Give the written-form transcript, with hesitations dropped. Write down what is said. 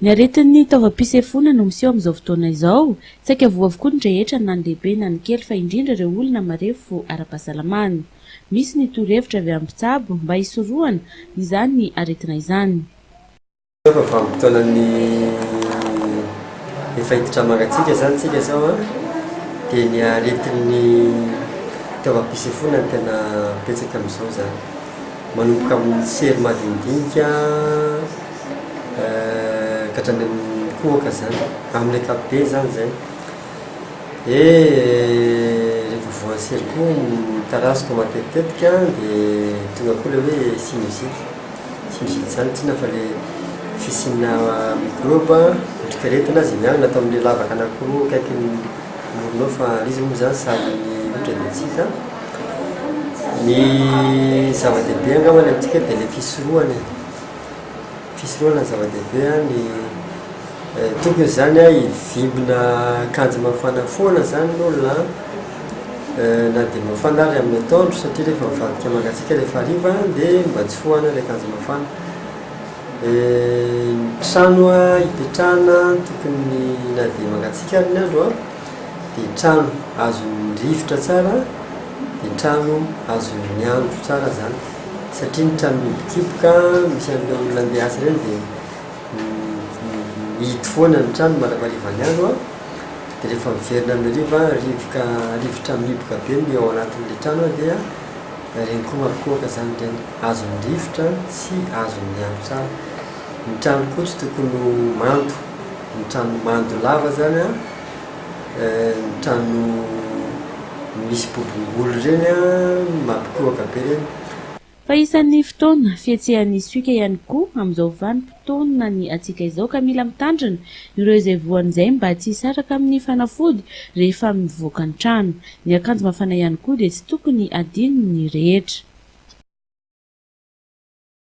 Ny aretin'ny taovam-pisefoana no miseho amin'izao fotoana izao, saika voa avokoa ny rehetra na ny lehibe na ny kely fa indrindra ireo olona marefo ara-pahasalamana. Misy ny torohevitra avy amin'ny mpitsabo mba hisorohana izany aretina izany. Vanim-potoan'ny efa hiditra mangatsiaka zany tsika zao dia ny aretin'ny taovam-pisefoana no tena betsaka amin'izao zany. Manomboka amin'ny sery madinidinika katrany amin'ny kohoka zany, amin'ny ankapobeny zany zay. Rehefa voan'ny sery koa mitarasiko matetika dia tonga koa ilay hoe sinusite zany tiana fa le fisina microbe otrikaretina azy miagna natao amin'ilay lavaka anankiroa akaikin'ny moronao fa izy moa zany sady ny otrikaretina. Ny zava-dehibe angambany amintsika dia le fisorohana ny zava-dehibe ny tokony zany hivimbina akanjo mafana foana zany n'olona na dia mafana ary amin'ny atoandro satria rehefa mivadika mangatsiaka rehefa hariva dia mba tsy foana ilay akanjo mafana. Trano hipetrahana tokony na dia mangatsiaka ary ny andro dia trano azon'ny rivotra tsara dia trano azon'ny andro tsara zany satria ny trano mihibokiboka misy amin'ilay olona andeha asa ireny dia hity foana ny trano marivariva ny andro dia rehefa miverina amin'ny rivotra mihiboka be ny ao anatin'ilay trano dia reny koa mampikohoka zany reny azon'ny rivotra sy azon'ny andro tsara. Ny trano koa tsy tokony mando, ny trano mando lava zany ny trano misy bobongolo reny mampikohoka be reny. Fa isan'ny fotoana fietsehan'ny isika ihany koa amin'izao vanim-potoana ny hatsika izao ka mila mitandrina ireo izay voan'izay mba tsy hisaraka amin'ny fanafody rehefa mivoaka ny trano. Ny akanjo mafana ihany koa dia tsy tokony adino ny rehetra.